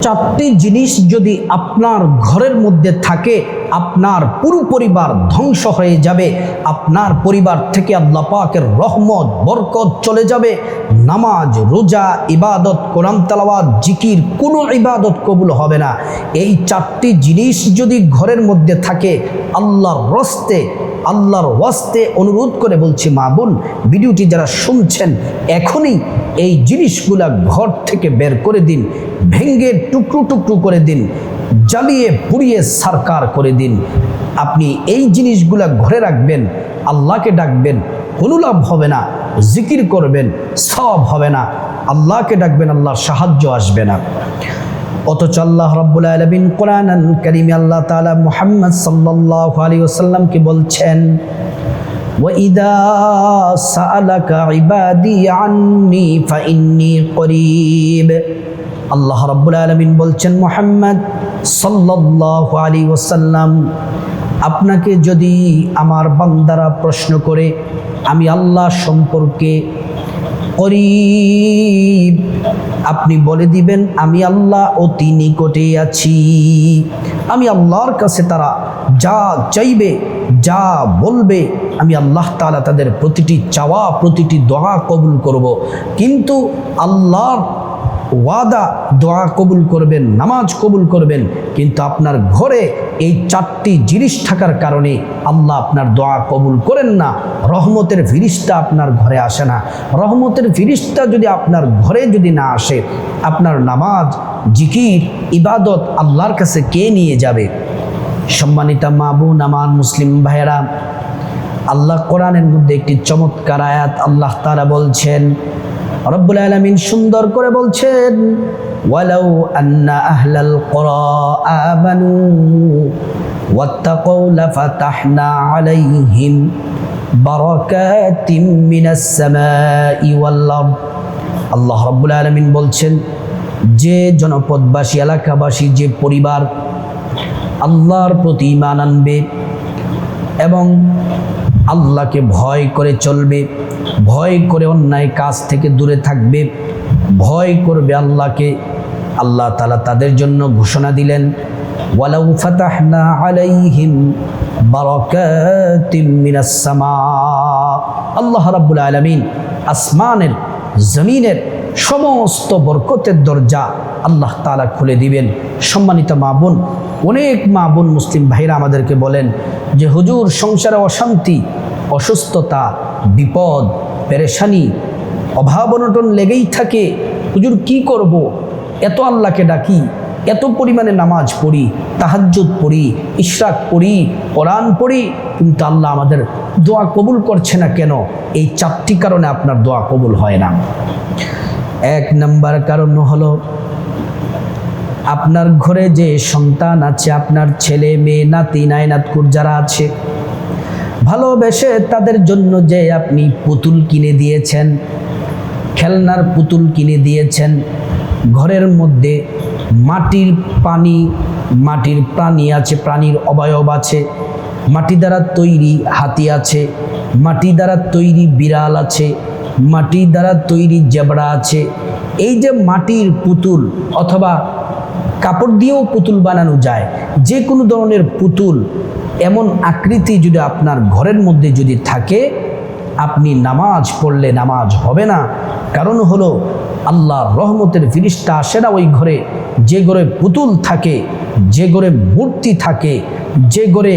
চারটি জিনিস যদি আপনার ঘরের মধ্যে থাকে, আপনার পুরো পরিবার ধ্বংস হয়ে যাবে। আপনার পরিবার থেকে আল্লাহ পাকের রহমত বরকত চলে যাবে। নামাজ, রোজা, ইবাদত, কোরআন তেলাওয়াত, জিকির, কোনো ইবাদত কবুল হবে না। এই চারটি জিনিস যদি ঘরের মধ্যে থাকে, আল্লাহর ওয়াস্তে অনুরোধ করে বলছি, মা বোন, ভিডিওটি যারা শুনছেন এখনই এই জিনিসগুলা ঘর থেকে বের করে দিন, ভেঙ্গে টুকরো টুকরো করে দিন, জ্বালিয়ে পুড়িয়ে সারকার করে দিন। আপনি এই জিনিসগুলা ঘরে রাখবেন, আল্লাহকে ডাকবেন, কোনো লাভ হবে না। জিকির করবেন, সওয়াব হবে না। আল্লাহকে ডাকবেন, আল্লাহর সাহায্য আসবে না। অথচ আল্লাহ রাব্বুল আলামিন কোরআনুল কারীমে আল্লাহ তাআলা মুহাম্মদ সাল্লাল্লাহু আলাইহি ওয়াসাল্লামকে বলছেন, ওয়াইদা সাআলাকা ইবাদি আন্নী ফাইন্নী করিব। আল্লাহ রাব্বুল আলামিন বলছেন, মুহাম্মদ সাল্লাল্লাহু আলাইহি ওয়াসাল্লাম, আপনাকে যদি আমার বান্দারা প্রশ্ন করে আমি আল্লাহ সম্পর্কে করিব, আপনি বলে দিবেন আমি আল্লাহ অতি নিকটে আছি। আমি আল্লাহর কাছে তারা যা চাইবে, যা বলবে, আমি আল্লাহ তাআলা তাদের প্রতিটি চাওয়া, প্রতিটি দোয়া কবুল করব। কিন্তু আল্লাহর ওয়াদা, দোয়া কবুল করবেন, নামাজ কবুল করবেন, কিন্তু আপনার ঘরে এই চারটি জিনিস থাকার কারণে আল্লাহ আপনার দোয়া কবুল করেন না। রহমতের ফিরিস্তা আপনার ঘরে আসে না। রহমতের ফিরিস্তা যদি আপনার ঘরে যদি না আসে, আপনার নামাজ, জিকির, ইবাদত আল্লাহর কাছে কে নিয়ে যাবে? সম্মানিতা মা বোন, আমার মুসলিম ভাইয়েরা, আল্লাহ কোরআনের মধ্যে একটি চমৎকার আয়াত আল্লাহ তাআলা বলছেন, রব্বুল আলামিন সুন্দর করে বলছেন, ওয়ালাউ আন্না আহলাল কুরা আমানু ওয়াত্তাকাউ লাফাতাহনা আলাইহিম বারাকাতিম মিনাস সামাই ওয়াল আরদ। আল্লাহ রব্বুল আলামিন বলছেন, যে জনপদবাসী, এলাকাবাসী, যে পরিবার আল্লাহর প্রতি ঈমান আনবে এবং আল্লাহকে ভয় করে চলবে, ভয় করে অন্যায় কাজ থেকে দূরে থাকবে, ভয় করবে আল্লাহকে, আল্লাহ তাআলা তাদের জন্য ঘোষণা দিলেন, ওয়ালাউ ফাতাহনা আলাইহিম বারাকাতিম মিনাস সামা। আল্লাহ রাব্বুল আলামিন আসমানের, জমিনের সমস্ত বরকতের দরজা আল্লাহ তাআলা খুলে দিবেন। সম্মানিত মা বোন, অনেক মা বোন মুসলিম ভাইরা আমাদেরকে বলেন যে হুজুর, সংসারে অশান্তি, অসুস্থতা, বিপদ, পেরেশানি, অভাব অনটন লেগেই থাকে। হুজুর কি করব? এত আল্লাহকে ডাকি, এত পরিমাণে নামাজ পড়ি, তাহাজ্জুদ পড়ি, ইশরাক পড়ি, কোরআন পড়ি, কিন্তু আল্লাহ আমাদের দোয়া কবুল করছে না কেন? এই চারটি কারণে আপনার দোয়া কবুল হয় না। এক নাম্বার কারণ হলো, আপনার ঘরে যে সন্তান আছে, আপনার ছেলে মেয়ে, নাতি নাতকুর যারা আছে, ভালোবেসে তাদের জন্য যে আপনি পুতুল কিনে দিয়েছেন, খেলনার পুতুল কিনে দিয়েছেন, ঘরের মধ্যে মাটির প্রাণী আছে, প্রাণীর অবয়ব আছে, মাটি দ্বারা তৈরি হাতি আছে, মাটি দ্বারা তৈরি বিড়াল আছে, মাটি দ্বারা তৈরি জেব্রা আছে। এই যে মাটির পুতুল, অথবা কাপড় দিয়েও পুতুল বানানো যায়, যে কোনো ধরনের পুতুল, এমন আকৃতি যদি আপনার ঘরের মধ্যে যদি থাকে, আপনি নামাজ পড়লে নামাজ হবে না। কারণ হলো, আল্লাহর রহমতের ফিরিস্তা আসে না ওই ঘরে। যে ঘরে পুতুল থাকে, যে ঘরে মূর্তি থাকে, যে ঘরে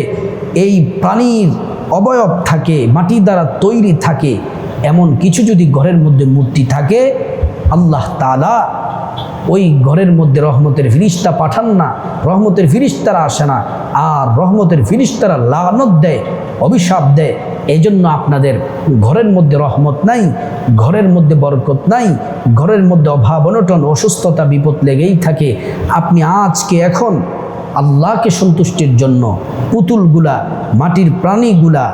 এই প্রাণীর অবয়ব থাকে, মাটি দ্বারা তৈরি থাকে, এমন কিছু যদি ঘরের মধ্যে মূর্তি থাকে, আল্লাহ তাআলা ওই ঘরের মধ্যে রহমতের ফিরিস্তা পাঠান না, রহমতের ফিরিস্তারা আসে না। আর রহমতের ফিরিস্তারা লানত দেয়, অভিশাপ দেয়। এই জন্য আপনাদের ঘরের মধ্যে রহমত নাই, ঘরের মধ্যে বরকত নাই, ঘরের মধ্যে অভাব অনটন, অসুস্থতা, বিপদ লেগেই থাকে। আপনি আজকে এখন আল্লাহকে সন্তুষ্টির জন্য পুতুলগুলা, মাটির প্রাণীগুলা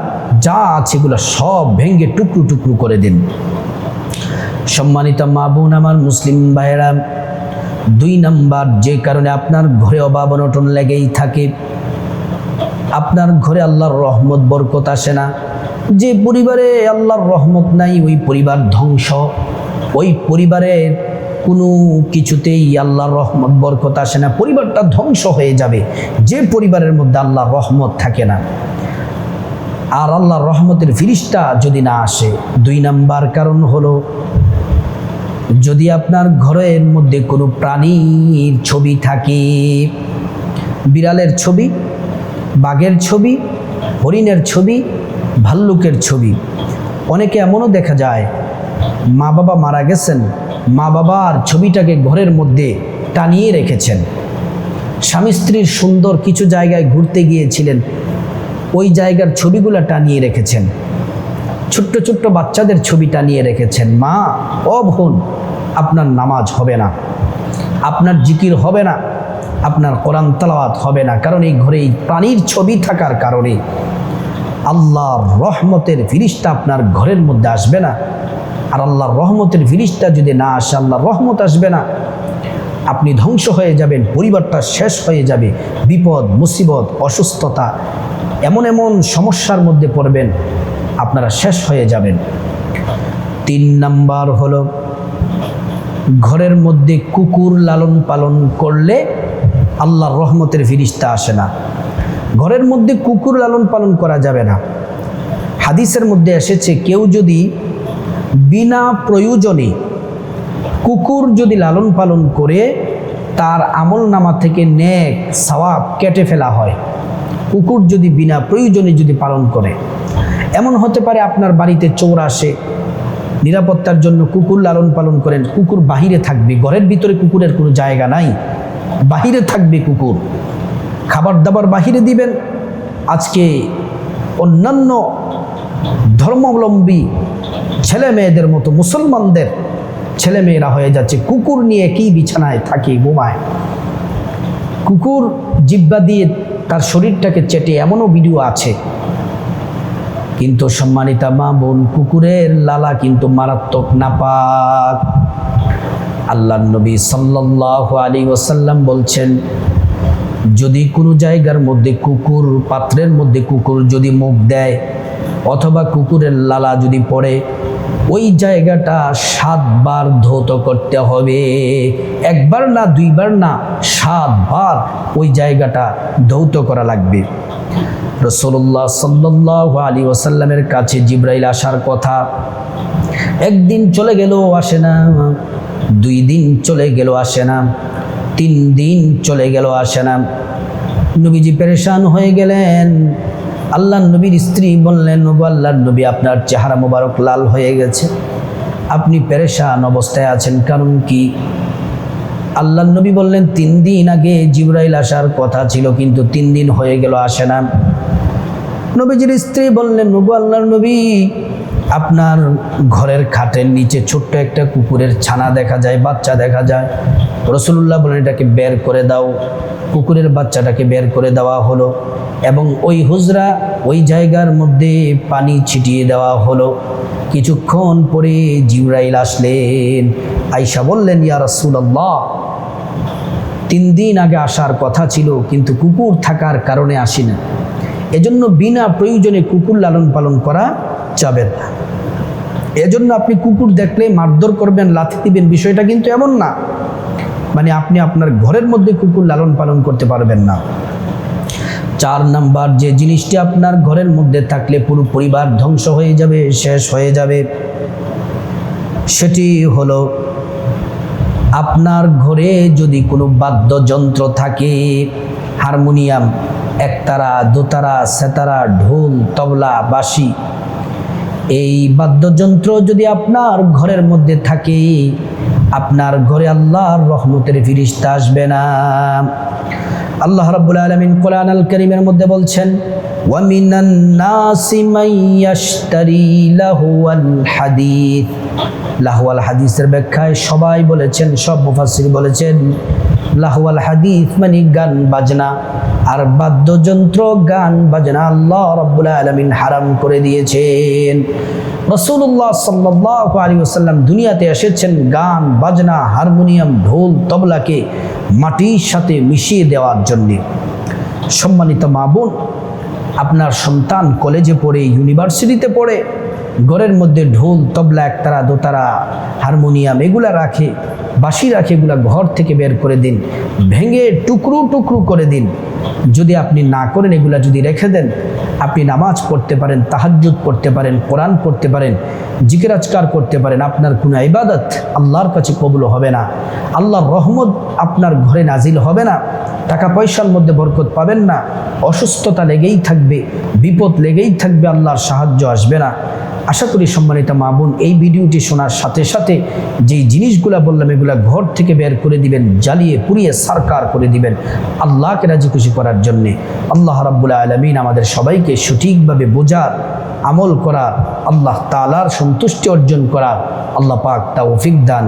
যা আছে, এগুলা সব ভেঙ্গে টুকরো টুকরো করে দিন। সম্মানিত মা বোন, আমার মুসলিম ভাইয়েরা, দুই নাম্বার যে কারণে আপনার ঘরে অভাব অনটন লেগেই থাকে, আপনার ঘরে আল্লাহর রহমত বরকত আসে না, যে পরিবারে আল্লাহর রহমত নাই, ওই পরিবার ধ্বংস। ওই পরিবারের কোনো কিছুতেই আল্লাহর রহমত বরকত আসে না, পরিবারটা ধ্বংস হয়ে যাবে। যে পরিবারের মধ্যে আল্লাহর রহমত থাকে না আর আল্লাহর রহমতের ফিরিস্তা যদি না আসে। 2 নাম্বার কারণ হলো, যদি আপনার ঘরের মধ্যে কোনো প্রাণীর ছবি থাকে, বিড়ালের ছবি, বাঘের ছবি, হরিণের ছবি, ভাল্লুকের ছবি। অনেকে এমনও দেখা যায় মা বাবা মারা গেছেন, মা বাবার ছবিটাকে ঘরের মধ্যে টানিয়ে রেখেছেন। স্বামী স্ত্রীর সুন্দর কিছু জায়গায় ঘুরতে গিয়েছিলেন, ওই জায়গার ছবিগুলো টানিয়ে রেখেছেন। ছোট্ট ছোট্ট বাচ্চাদের ছবি টানিয়ে রেখেছেন। মা ও বোন, আপনার নামাজ হবে না, আপনার জিকির হবে না, আপনার কোরআন তেলাওয়াত হবে না, কারণ এই ঘরে এই প্রাণীর ছবি থাকার কারণে আল্লাহর রহমতের ফিরিস্তা আপনার ঘরের মধ্যে আসবে না। আর আল্লাহর রহমতের ফিরিস্তা যদি না আসে, আল্লাহর রহমত আসবে না, আপনি ধ্বংস হয়ে যাবেন, পরিবারটা শেষ হয়ে যাবে। বিপদ, মুসিবত, অসুস্থতা, এমন এমন সমস্যার মধ্যে পড়বেন, আপনারা শেষ হয়ে যাবেন। 3 নাম্বার হলো, ঘরের মধ্যে কুকুর লালন পালন করলে আল্লাহর রহমতের ফিরিস্তা আসে না। ঘরের মধ্যে কুকুর লালন পালন করা যাবে না। হাদিসের মধ্যে এসেছে, কেউ যদি বিনা প্রয়োজনে কুকুর যদি লালন পালন করে, তার আমল নামা থেকে নেক সওয়াব কেটে ফেলা হয়। কুকুর যদি বিনা প্রয়োজনে যদি পালন করে, এমন হতে পারে আপনার বাড়িতে চোর আসে, নিরাপত্তার জন্য কুকুর লালন পালন করেন, কুকুর বাহিরে থাকবে, ঘরের ভিতরে কুকুরের কোনো জায়গা নাই, বাহিরে থাকবে কুকুর, খাবার দাবার বাহিরে দিবেন। আজকে অন্যান্য ধর্মাবলম্বী ছেলে মেয়েদের মতো মুসলমানদের ছেলে মেয়েরা হয়ে যাচ্ছে কুকুর নিয়ে কি বিছানায় থাকে, ঘুমায়, কুকুর জিহ্বা দিয়ে তার শরীরটাকে চেটে, এমনও ভিডিও আছে। কিন্তু সম্মানিতা মা বোন, কুকুরের লালা কিন্তু মারাত্মক নাপাক। আল্লাহর নবী সাল্লাল্লাহু আলাইহি ওয়াসাল্লাম বলছেন, যদি কোনো জায়গার মধ্যে কুকুর, পাত্রের মধ্যে কুকুর যদি মুখ দেয় অথবা কুকুরের লালা যদি পড়ে, ওই জায়গাটা 7 বার ধৌত করতে হবে। 1 বার না, 2 বার না, 7 বার ওই জায়গাটা ধৌত করা লাগবে। রাসূলুল্লাহ সাল্লাল্লাহু আলাইহি ওয়াসাল্লামের কাছে জিবরাইল আসার কথা, 1 দিন চলে গেল আসে না, 2 দিন চলে গেল আসে না, 3 দিন চলে গেল আসে না। নবীজি পেরেশান হয়ে গেলেন। আল্লাহর নবীর স্ত্রী বললেন, ওগো আল্লাহর নবী, আপনার চেহারা মোবারক লাল হয়ে গেছে, আপনি পেরেশান অবস্থায় আছেন, কারণ কি? আল্লাহর নবী বললেন, 3 দিন আগে জিবরাইল আসার কথা ছিল, কিন্তু 3 দিন হয়ে গেল আসে না। নবীজির স্ত্রী বললেন, ওগো আল্লাহর নবী, আপনার ঘরের খাটের নিচে ছোট্ট একটা কুকুরের ছানা দেখা যায়, বাচ্চা দেখা যায়। রাসূলুল্লাহ বলেন, এটাকে বের করে দাও। কুকুরের বাচ্চাটাকে বের করে দেওয়া হলো এবং ওই হুজরা, ওই জায়গার মধ্যে পানি ছিটিয়ে দেওয়া হলো। কিছুক্ষণ পরে জিবরাইল আসলেন। আয়েশা বললেন, ইয়া রাসূলুল্লাহ, 3 দিন আগে আসার কথা ছিল, কিন্তু কুকুর থাকার কারণে আসি না। এজন্য বিনা প্রয়োজনে কুকুর লালন পালন করা যাবে না। এজন্য আপনি কুকুর দেখলে মারধর করবেন, লাথি দিবেন, বিষয়টা কিন্তু এমন না। মানে আপনি আপনার ঘরের মধ্যে কুকুর লালন পালন করতে পারবেন না। 4 নাম্বার যে জিনিসটি আপনার ঘরের মধ্যে থাকলে পুরো পরিবার ধ্বংস হয়ে যাবে, শেষ হয়ে যাবে, সেটি হলো, আপনার ঘরে যদি কোনো বাদ্যযন্ত্র থাকে, হারমোনিয়াম, একতারা, দোতারা, সেতারা, ঢোল, তবলা, বাঁশি, এই বাদ্যযন্ত্র যদি আপনার ঘরের মধ্যে থাকে, আপনার ঘরে আল্লাহর রহমতের ফিরিস্তা আসবে না। আল্লাহ রাব্বুল আলামিন কোরআন আল কারীমের মধ্যে বলছেন, ওয়া মিনান নাসি মান ইয়াশতারি লাহুয়াল হাদিস। লাহুয়াল হাদিসের ব্যাখ্যায় সবাই বলেছেন, সব মুফাসসির বলেছেন, লাহুয়াল হাদিস মানে গান বাজনা, আর বাদ্যযন্ত্র, গান বাজনা আল্লাহ রাব্বুল আলামিন হারাম করে দিয়েছেন। রাসূলুল্লাহ সাল্লাল্লাহু আলাইহি ওয়াসাল্লাম দুনিয়াতে এসেছেন গান বাজনা, হারমোনিয়াম, ঢোল, তবলাকে মাটির সাথে মিশিয়ে দেওয়ার জন্যে। সম্মানিত মা বোন, আপনার সন্তান কলেজে পড়ে, ইউনিভার্সিটিতে পড়ে, ঘরের মধ্যে ঢোল, তবলা, একতারা, দোতারা, হারমোনিয়াম এগুলা রাখে, বাসি রাখে এগুলা ঘর থেকে বের করে দিন, ভেঙে টুকরো টুকরো করে দিন। যদি আপনি না করেন, এগুলা যদি রেখে দেন, আপনি নামাজ পড়তে পারেন, তাহাজ্জুদ পড়তে পারেন, কোরআন পড়তে পারেন, জিকির আজকার করতে পারেন, আপনার কোনো ইবাদত আল্লাহর কাছে কবুল হবে না। আল্লাহর রহমত আপনার ঘরে নাজিল হবে না, টাকা পয়সার মধ্যে বরকত পাবেন না, অসুস্থতা লেগেই থাকবে, বিপদ লেগেই থাকবে, আল্লাহর সাহায্য আসবে না। আশা করি সম্মানিত মা বোন, এই ভিডিওটি শোনার সাথে সাথে যেই জিনিসগুলা বললাম এগুলা ঘর থেকে বের করে দিবেন, জ্বালিয়ে পুড়িয়ে সারকার করে দিবেন আল্লাহকে রাজি খুশি করার জন্যে। আল্লাহ রাব্বুল আলামিন আমাদের সবাইকে সঠিকভাবে বোঝার, আমল করার, আল্লাহ তাআলার সন্তুষ্টি অর্জন করার আল্লাহ পাক তৌফিক দান